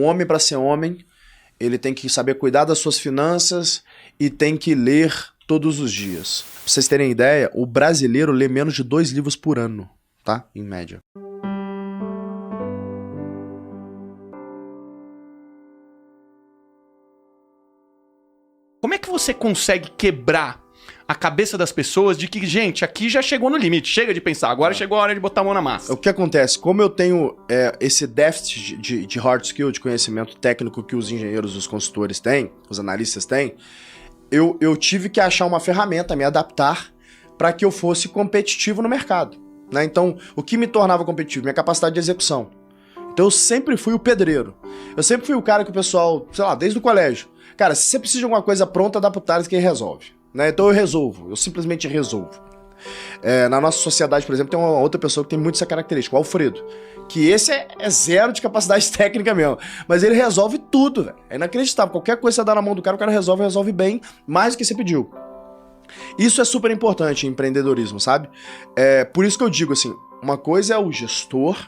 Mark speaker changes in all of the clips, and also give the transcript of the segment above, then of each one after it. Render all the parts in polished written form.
Speaker 1: um homem para ser homem, ele tem que saber cuidar das suas finanças e tem que ler todos os dias. Pra vocês terem ideia, o brasileiro lê menos de 2 livros por ano, tá? Em média.
Speaker 2: Como é que você consegue quebrar a cabeça das pessoas de que, gente, aqui já chegou no limite, chega de pensar, agora chegou a hora de botar a mão na massa?
Speaker 1: O que acontece? Como eu tenho esse déficit de hard skill, de conhecimento técnico que os engenheiros, os consultores têm, os analistas têm, eu tive que achar uma ferramenta, me adaptar para que eu fosse competitivo no mercado, né? Então, o que me tornava competitivo? Minha capacidade de execução. Então, eu sempre fui o pedreiro. Eu sempre fui o cara que o pessoal, sei lá, desde o colégio. Cara, se você precisa de alguma coisa pronta, dá pro Thales que ele resolve, né? Então eu resolvo, eu simplesmente resolvo. Na nossa sociedade, por exemplo, tem uma outra pessoa que tem muito essa característica, o Alfredo, que esse é zero de capacidade técnica mesmo, mas ele resolve tudo, velho. É inacreditável, qualquer coisa que você dá na mão do cara, o cara resolve bem, mais do que você pediu. Isso é super importante em empreendedorismo, sabe? Por isso que eu digo assim, uma coisa é o gestor,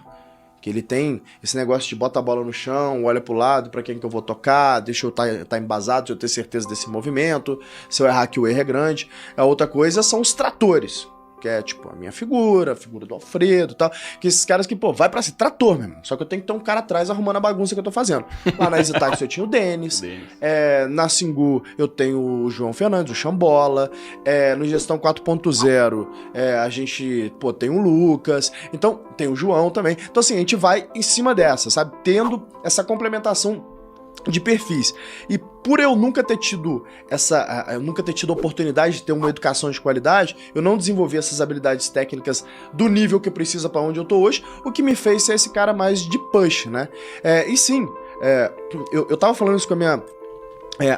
Speaker 1: que ele tem esse negócio de bota a bola no chão, olha pro lado, pra quem que eu vou tocar, deixa eu tá embasado, deixa eu ter certeza desse movimento, se eu errar aqui o erro é grande. A outra coisa são os tratores, que é tipo a minha figura, a figura do Alfredo e tal, que esses caras que, pô, vai pra ser trator mesmo, só que eu tenho que ter um cara atrás arrumando a bagunça que eu tô fazendo. Lá na EasyTax eu tinha o Denis, na Singu eu tenho o João Fernandes, o Chambola, no Gestão 4.0 a gente, pô, tem o Lucas, então tem o João também. Então assim, a gente vai em cima dessa, sabe? Tendo essa complementação de perfis. E por eu nunca ter tido a oportunidade de ter uma educação de qualidade, eu não desenvolvi essas habilidades técnicas do nível que precisa para onde eu tô hoje, o que me fez ser esse cara mais de push, né? E sim, eu tava falando isso com a minha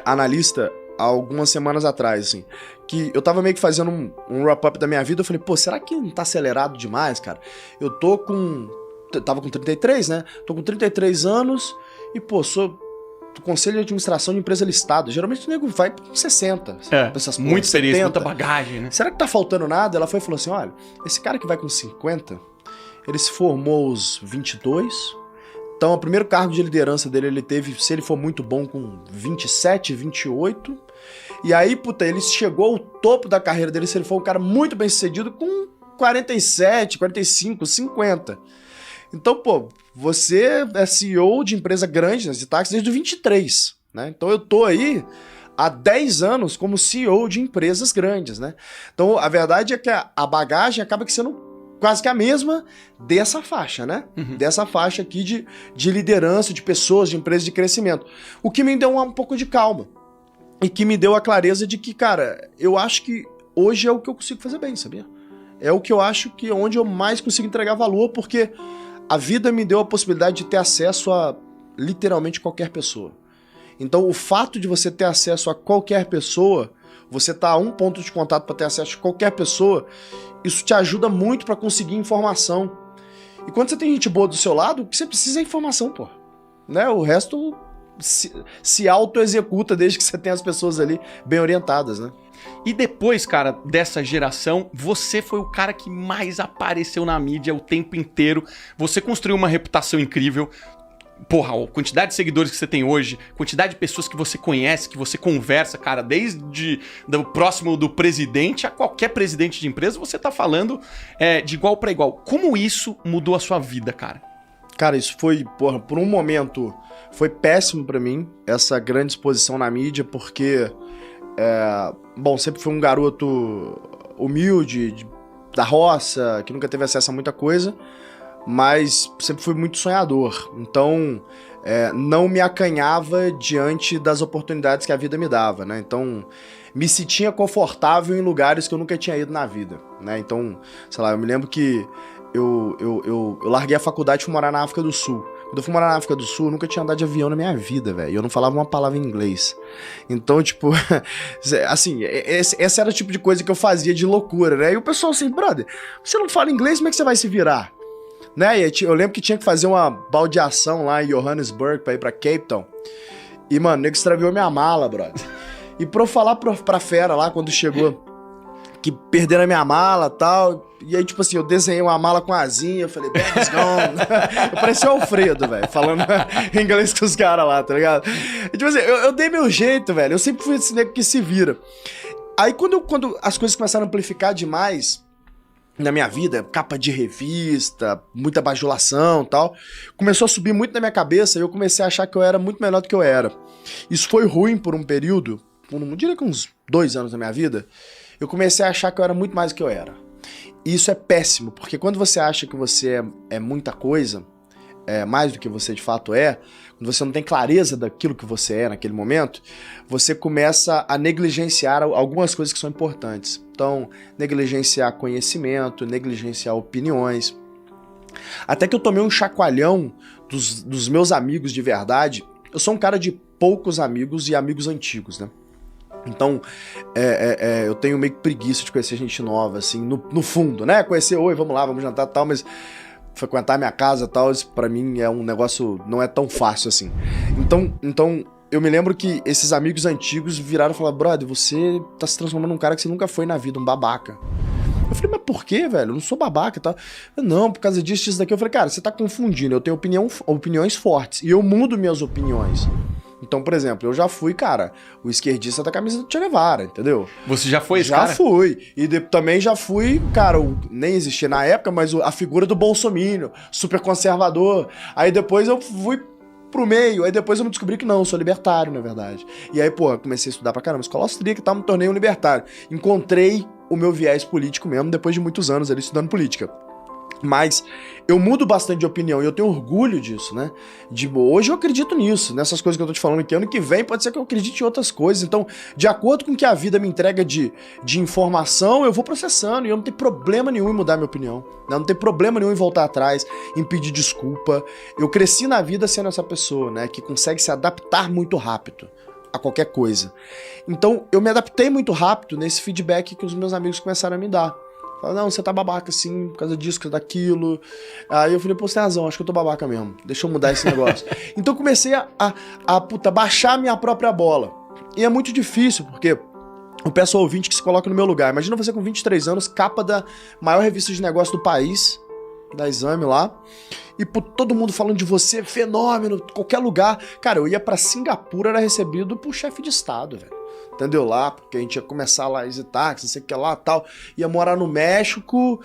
Speaker 1: analista há algumas semanas atrás, assim, que eu tava meio que fazendo um wrap-up da minha vida, eu falei, pô, será que não tá acelerado demais, cara? Eu tava com 33, né? Tô com 33 anos e, pô, sou do conselho de administração de empresa listada. Geralmente o nego vai com 60.
Speaker 2: Muita experiência, muita bagagem, né?
Speaker 1: Será que tá faltando nada? Ela foi e falou assim, olha, esse cara que vai com 50, ele se formou aos 22, então o primeiro cargo de liderança dele ele teve, se ele for muito bom, com 27, 28, e aí, puta, ele chegou ao topo da carreira dele, se ele for um cara muito bem sucedido, com 47, 45, 50. Então, pô, você é CEO de empresa grande, né, de táxi desde o 23, né? Então eu tô aí há 10 anos como CEO de empresas grandes, né? Então a verdade é que a bagagem acaba sendo quase que a mesma dessa faixa, né? Uhum. Dessa faixa aqui de liderança, de pessoas, de empresas de crescimento. O que me deu um pouco de calma e que me deu a clareza de que, cara, eu acho que hoje é o que eu consigo fazer bem, sabia? É o que eu acho que é onde eu mais consigo entregar valor, porque a vida me deu a possibilidade de ter acesso a literalmente qualquer pessoa. Então, o fato de você ter acesso a qualquer pessoa, você tá a um ponto de contato para ter acesso a qualquer pessoa, isso te ajuda muito para conseguir informação. E quando você tem gente boa do seu lado, o que você precisa é informação, pô. Né? O resto se auto-executa desde que você tenha as pessoas ali bem orientadas, né?
Speaker 2: E depois, cara, dessa geração, você foi o cara que mais apareceu na mídia o tempo inteiro. Você construiu uma reputação incrível. Porra, a quantidade de seguidores que você tem hoje, quantidade de pessoas que você conhece, que você conversa, cara, desde do próximo do presidente a qualquer presidente de empresa, você tá falando de igual para igual. Como isso mudou a sua vida, cara?
Speaker 1: Cara, isso foi, porra, por um momento, foi péssimo pra mim, essa grande exposição na mídia, porque... bom, sempre fui um garoto humilde, da roça, que nunca teve acesso a muita coisa, mas sempre fui muito sonhador. Então, não me acanhava diante das oportunidades que a vida me dava, né? Então, me sentia confortável em lugares que eu nunca tinha ido na vida, né? Então, sei lá, eu me lembro que eu larguei a faculdade e fui morar na África do Sul. Quando eu fui morar na África do Sul, eu nunca tinha andado de avião na minha vida, velho. E eu não falava uma palavra em inglês. Então, tipo, assim, esse era o tipo de coisa que eu fazia de loucura, né? E o pessoal assim, brother, você não fala inglês, como é que você vai se virar? Né? E eu lembro que tinha que fazer uma baldeação lá em Johannesburg pra ir pra Cape Town. E, mano, o nego extraviou minha mala, brother. E pra eu falar pra fera lá, quando chegou que perderam a minha mala e tal. E aí, tipo assim, eu desenhei uma mala com asinha, eu falei, bag's gone. Eu parecia o Alfredo, velho, falando em inglês com os caras lá, tá ligado? E, tipo assim, eu dei meu jeito, velho. Eu sempre fui esse nego que se vira. Aí, quando as coisas começaram a amplificar demais na minha vida, capa de revista, muita bajulação e tal, começou a subir muito na minha cabeça e eu comecei a achar que eu era muito melhor do que eu era. Isso foi ruim por um período, eu diria que uns 2 anos da minha vida, eu comecei a achar que eu era muito mais do que eu era. E isso é péssimo, porque quando você acha que você é muita coisa, mais do que você de fato é, quando você não tem clareza daquilo que você é naquele momento, você começa a negligenciar algumas coisas que são importantes. Então, negligenciar conhecimento, negligenciar opiniões. Até que eu tomei um chacoalhão dos meus amigos de verdade. Eu sou um cara de poucos amigos e amigos antigos, né? Então, eu tenho meio que preguiça de conhecer gente nova, assim, no fundo, né? Conhecer, oi, vamos lá, vamos jantar e tal, mas frequentar minha casa e tal, isso pra mim é um negócio, não é tão fácil assim. Então eu me lembro que esses amigos antigos viraram e falaram, brother, você tá se transformando num cara que você nunca foi na vida, um babaca. Eu falei, mas por quê, velho? Eu não sou babaca e tal. Não, por causa disso daqui. Eu falei, cara, você tá confundindo, eu tenho opiniões fortes, e eu mudo minhas opiniões. Então, por exemplo, eu já fui, cara, o esquerdista da camisa do Che Guevara, entendeu?
Speaker 2: Você já foi esse
Speaker 1: já
Speaker 2: cara?
Speaker 1: Já fui. E também já fui, cara, nem existia na época, mas a figura do bolsominion, super conservador. Aí depois eu fui pro meio, aí depois eu me descobri que não, eu sou libertário, na verdade. E aí, pô, comecei a estudar pra caramba, escola austríaca e tal, me tornei um libertário. Encontrei o meu viés político mesmo, depois de muitos anos ali estudando política. Mas eu mudo bastante de opinião e eu tenho orgulho disso, né? Hoje eu acredito nisso, nessas coisas que eu tô te falando aqui. Ano que vem pode ser que eu acredite em outras coisas. Então, de acordo com o que a vida me entrega de informação, eu vou processando e eu não tenho problema nenhum em mudar minha opinião. Né? Não tenho problema nenhum em voltar atrás, em pedir desculpa. Eu cresci na vida sendo essa pessoa, né? Que consegue se adaptar muito rápido a qualquer coisa. Então, eu me adaptei muito rápido nesse feedback que os meus amigos começaram a me dar. Falaram, não, você tá babaca assim, por causa disso, por causa daquilo. Aí eu falei, pô, você tem razão, acho que eu tô babaca mesmo. Deixa eu mudar esse negócio. Então eu comecei a baixar minha própria bola. E é muito difícil, porque eu peço ao ouvinte que se coloque no meu lugar. Imagina você com 23 anos, capa da maior revista de negócio do país, da Exame lá, e pô, todo mundo falando de você, fenômeno, qualquer lugar. Cara, eu ia pra Singapura, era recebido por chefe de estado, velho. Entendeu? Lá, porque a gente ia começar lá a hesitar, não sei o que lá tal. Ia morar no México,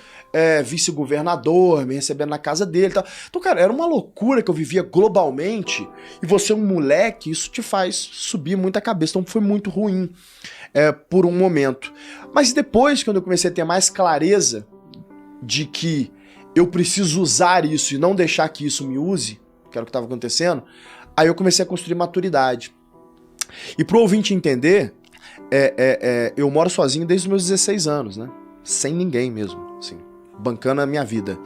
Speaker 1: vice-governador, me recebendo na casa dele e tal. Então, cara, era uma loucura que eu vivia globalmente. E você é um moleque, isso te faz subir muito a cabeça. Então foi muito ruim por um momento. Mas depois, quando eu comecei a ter mais clareza de que eu preciso usar isso e não deixar que isso me use, que era o que estava acontecendo, aí eu comecei a construir maturidade. E pro ouvinte entender, eu moro sozinho desde os meus 16 anos, né? Sem ninguém mesmo, assim, bancando a minha vida.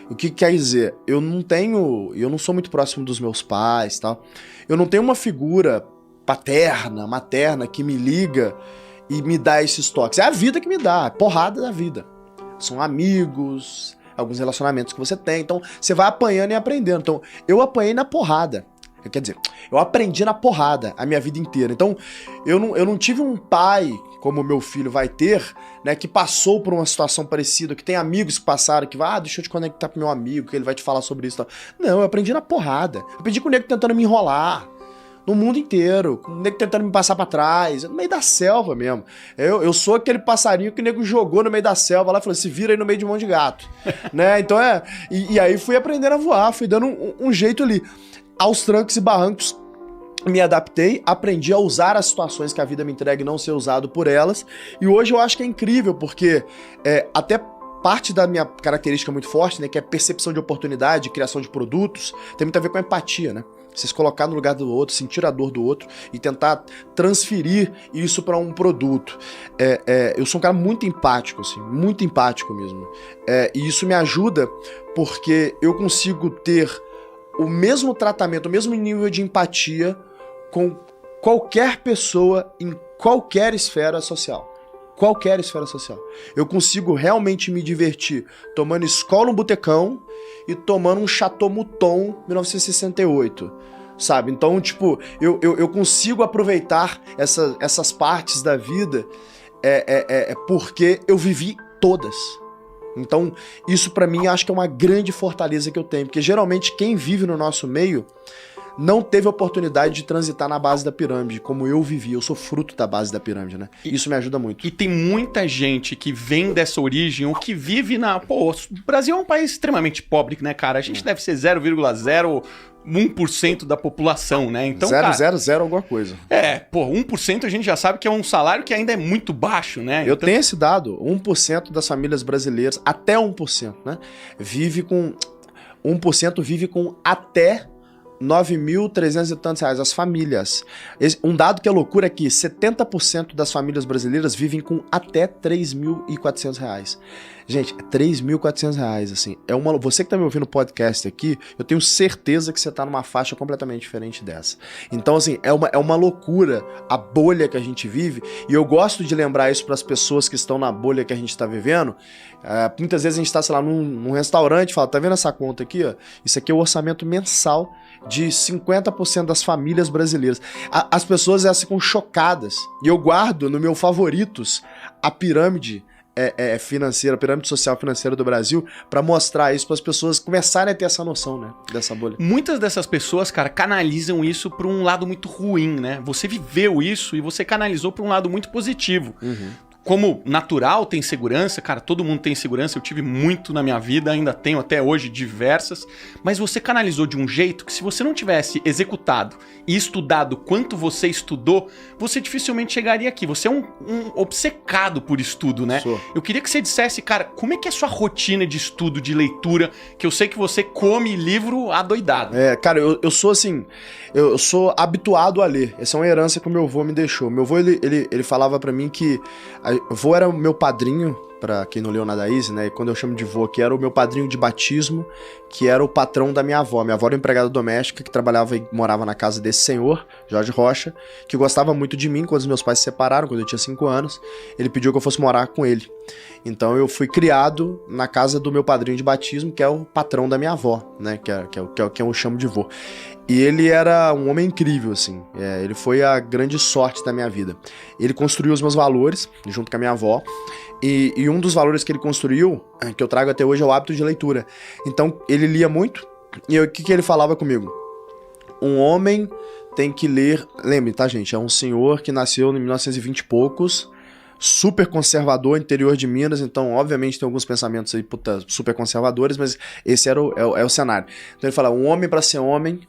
Speaker 1: O que quer dizer? Eu não sou muito próximo dos meus pais, tal. Eu não tenho uma figura paterna, materna, que me liga e me dá esses toques. É a vida que me dá, a porrada da vida. São amigos, alguns relacionamentos que você tem, então você vai apanhando e aprendendo. Então, eu apanhei na porrada. Quer dizer, eu aprendi na porrada a minha vida inteira. Então, eu não tive um pai, como o meu filho vai ter, né, que passou por uma situação parecida, que tem amigos que passaram, que vai, deixa eu te conectar pro meu amigo, que ele vai te falar sobre isso. Tal. Não, eu aprendi na porrada. Eu aprendi com o nego tentando me enrolar. No mundo inteiro, com o nego tentando me passar pra trás, no meio da selva mesmo. Eu sou aquele passarinho que o nego jogou no meio da selva lá e falou, se vira aí no meio de um monte de gato. Né? Então e aí fui aprendendo a voar, fui dando um jeito ali. Aos trancos e barrancos, me adaptei, aprendi a usar as situações que a vida me entrega e não ser usado por elas. E hoje eu acho que é incrível, porque até parte da minha característica muito forte, né, que é percepção de oportunidade, criação de produtos, tem muito a ver com a empatia, né? Você se colocar no lugar do outro, sentir a dor do outro e tentar transferir isso para um produto. Eu sou um cara muito empático, assim, muito empático mesmo. E isso me ajuda porque eu consigo ter o mesmo tratamento, o mesmo nível de empatia com qualquer pessoa em qualquer esfera social. Qualquer esfera social. Eu consigo realmente me divertir tomando escola no botecão e tomando um Chateau Mouton 1968, sabe? Então, tipo, eu consigo aproveitar essas partes da vida porque eu vivi todas. Então, isso pra mim acho que é uma grande fortaleza que eu tenho, porque geralmente quem vive no nosso meio não teve a oportunidade de transitar na base da pirâmide, como eu vivi. Eu sou fruto da base da pirâmide, né? Isso me ajuda muito.
Speaker 2: E tem muita gente que vem dessa origem ou que vive na... Pô, o Brasil é um país extremamente pobre, né, cara? A gente deve ser 0,01% da população, né? Então,
Speaker 1: 0,00 alguma coisa.
Speaker 2: 1% a gente já sabe que é um salário que ainda é muito baixo, né?
Speaker 1: Eu tenho esse dado, 1% das famílias brasileiras, até 1%, né? 1% vive com até 9.300 e tantos reais, as famílias. Um dado que é loucura é que 70% das famílias brasileiras vivem com até 3.400 reais. Gente, é 3.400 reais, assim. Você que tá me ouvindo no podcast aqui, eu tenho certeza que você tá numa faixa completamente diferente dessa. Então, assim, é uma loucura a bolha que a gente vive, e eu gosto de lembrar isso pras pessoas que estão na bolha que a gente tá vivendo. Muitas vezes a gente tá, sei lá, num restaurante e fala, tá vendo essa conta aqui, ó? Isso aqui é o orçamento mensal de 50% das famílias brasileiras. As pessoas ficam chocadas. E eu guardo no meu favoritos a pirâmide financeira, a pirâmide social financeira do Brasil, pra mostrar isso para as pessoas começarem a ter essa noção, né, dessa bolha.
Speaker 2: Muitas dessas pessoas, cara, canalizam isso pra um lado muito ruim, né? Você viveu isso e você canalizou pra um lado muito positivo. Como natural tem segurança, cara, todo mundo tem segurança, eu tive muito na minha vida, ainda tenho até hoje diversas, mas você canalizou de um jeito que se você não tivesse executado e estudado quanto você estudou, você dificilmente chegaria aqui. Você é um obcecado por estudo, né?
Speaker 1: Sou.
Speaker 2: Eu queria que você dissesse, cara, como é que é a sua rotina de estudo, de leitura, que eu sei que você come livro adoidado.
Speaker 1: Cara, eu sou assim, eu sou habituado a ler. Essa é uma herança que o meu avô me deixou. Meu avô, ele falava pra mim que o vô era o meu padrinho, pra quem não leu Nada Easy, né? E quando eu chamo de vô, que era o meu padrinho de batismo, que era o patrão da minha avó. Minha avó era empregada doméstica, que trabalhava e morava na casa desse senhor, Jorge Rocha, que gostava muito de mim. Quando os meus pais se separaram, quando eu tinha 5 anos, ele pediu que eu fosse morar com ele. Então eu fui criado na casa do meu padrinho de batismo, que é o patrão da minha avó, né? Que eu chamo de vô. E ele era um homem incrível, assim. Ele foi a grande sorte da minha vida. Ele construiu os meus valores, junto com a minha avó. E um dos valores que ele construiu, que eu trago até hoje, é o hábito de leitura. Então, ele lia muito. E o que ele falava comigo? Um homem tem que ler... Lembre, tá, gente? É um senhor que nasceu em 1920 e poucos, super conservador, interior de Minas. Então, obviamente, tem alguns pensamentos aí, super conservadores, mas esse era o cenário. Então, ele fala, um homem, para ser homem,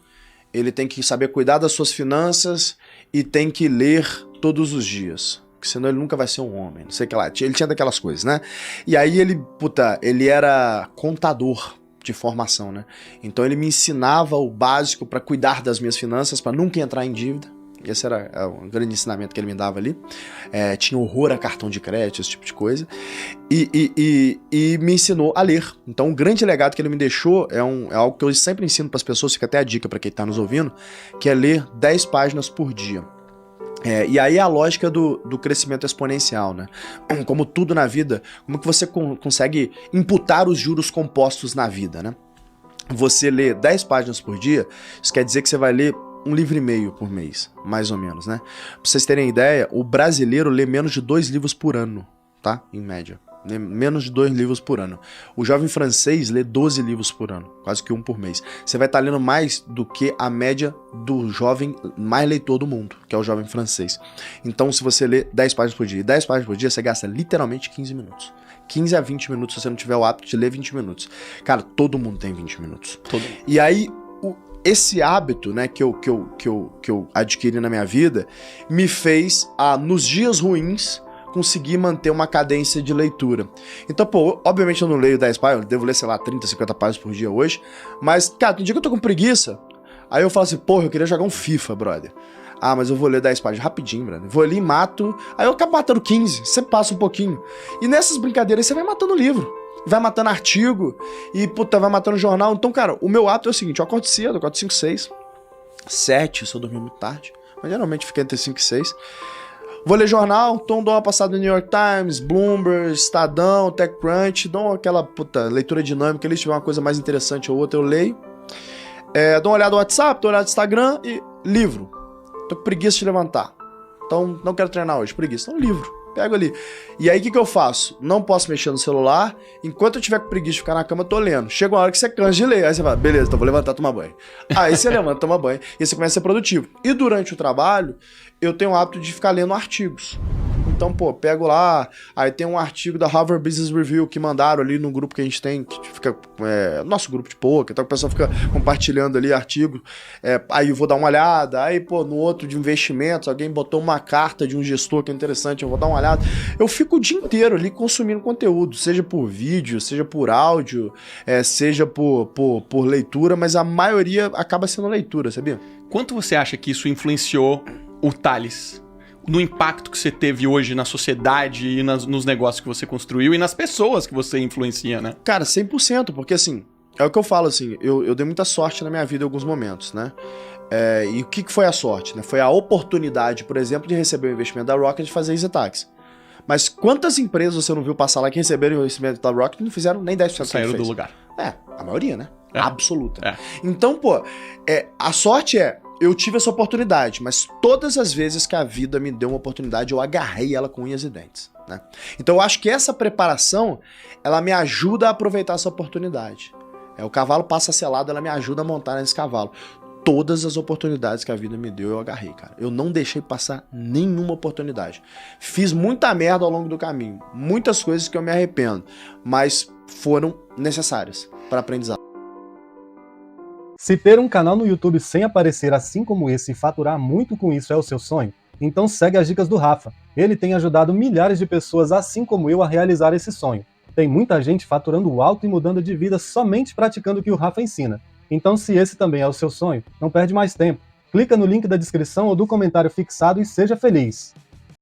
Speaker 1: ele tem que saber cuidar das suas finanças e tem que ler todos os dias. Porque senão ele nunca vai ser um homem, não sei o que lá. Ele tinha daquelas coisas, né? E aí ele era contador de formação, né? Então ele me ensinava o básico para cuidar das minhas finanças, para nunca entrar em dívida. Esse era um grande ensinamento que ele me dava ali. Tinha horror a cartão de crédito, esse tipo de coisa. E me ensinou a ler. Então o grande legado que ele me deixou é algo que eu sempre ensino para as pessoas, fica até a dica para quem está nos ouvindo, que é ler 10 páginas por dia. E aí é a lógica do crescimento exponencial, né? Como tudo na vida, como que você consegue imputar os juros compostos na vida, né? Você lê 10 páginas por dia, isso quer dizer que você vai ler um livro e meio por mês, mais ou menos, né? Pra vocês terem ideia, o brasileiro lê menos de 2 livros por ano, tá? Em média. Menos de 2 livros por ano. O jovem francês lê 12 livros por ano, quase que um por mês. Você vai estar lendo mais do que a média do jovem mais leitor do mundo, que é o jovem francês. Então, se você lê 10 páginas por dia, 10 páginas por dia, você gasta literalmente 15 minutos. 15 a 20 minutos, se você não tiver o hábito de ler 20 minutos. Cara, todo mundo tem 20 minutos. E aí, esse hábito, né, que eu adquiri na minha vida, me fez, nos dias ruins, conseguir manter uma cadência de leitura. Então, obviamente eu não leio 10 páginas, eu devo ler, sei lá, 30, 50 páginas por dia hoje, mas, cara, tem dia que eu tô com preguiça, aí eu falo assim, eu queria jogar um FIFA, brother. Mas eu vou ler 10 páginas rapidinho, brother. Vou ali e mato, aí eu acabo matando 15, você passa um pouquinho. E nessas brincadeiras você vai matando livro, vai matando artigo, e, vai matando jornal. Então, cara, o meu hábito é o seguinte, eu acordo cedo, eu acordo 5, 6, 7, se eu dormir muito tarde, mas geralmente fica entre 5 e 6. Vou ler jornal, então dou uma passada no New York Times, Bloomberg, Estadão, TechCrunch, dou aquela leitura dinâmica ali, se tiver uma coisa mais interessante ou outra eu leio. Dou uma olhada no WhatsApp, dou uma olhada no Instagram e livro. Tô com preguiça de levantar. Então não quero treinar hoje, preguiça. Então livro. Pego ali. E aí, o que eu faço? Não posso mexer no celular. Enquanto eu tiver com preguiça de ficar na cama, eu tô lendo. Chega uma hora que você cansa de ler. Aí você fala, beleza, então vou levantar, tomar banho. Aí você levanta, toma banho. E você começa a ser produtivo. E durante o trabalho, eu tenho o hábito de ficar lendo artigos. Então, pô, pego lá, aí tem um artigo da Harvard Business Review que mandaram ali no grupo que a gente tem, que fica, nosso grupo de poker, então o pessoal fica compartilhando ali artigos, aí eu vou dar uma olhada, aí, pô, no outro de investimentos, alguém botou uma carta de um gestor que é interessante, eu vou dar uma olhada. Eu fico o dia inteiro ali consumindo conteúdo, seja por vídeo, seja por áudio, seja por leitura, mas a maioria acaba sendo leitura, sabia?
Speaker 2: Quanto você acha que isso influenciou o Thales? No impacto que você teve hoje na sociedade e nos negócios que você construiu e nas pessoas que você influencia, né?
Speaker 1: Cara, 100%, porque assim, é o que eu falo assim, eu dei muita sorte na minha vida em alguns momentos, né? E o que foi a sorte, né? Foi a oportunidade, por exemplo, de receber o investimento da Rocket e fazer EasyTax. Mas quantas empresas você não viu passar lá que receberam o investimento da Rocket e não fizeram nem 10%
Speaker 2: Saíram do lugar.
Speaker 1: A maioria, né? Absoluta.
Speaker 2: É.
Speaker 1: Então, pô, a sorte eu tive essa oportunidade, mas todas as vezes que a vida me deu uma oportunidade, eu agarrei ela com unhas e dentes, né? Então eu acho que essa preparação, ela me ajuda a aproveitar essa oportunidade. O cavalo passa selado, ela me ajuda a montar nesse cavalo. Todas as oportunidades que a vida me deu, eu agarrei, cara. Eu não deixei passar nenhuma oportunidade. Fiz muita merda ao longo do caminho, muitas coisas que eu me arrependo, mas foram necessárias para aprendizado.
Speaker 3: Se ter um canal no YouTube sem aparecer assim como esse e faturar muito com isso é o seu sonho, então segue as dicas do Rafa. Ele tem ajudado milhares de pessoas assim como eu a realizar esse sonho. Tem muita gente faturando alto e mudando de vida somente praticando o que o Rafa ensina. Então se esse também é o seu sonho, não perde mais tempo. Clica no link da descrição ou do comentário fixado e seja feliz.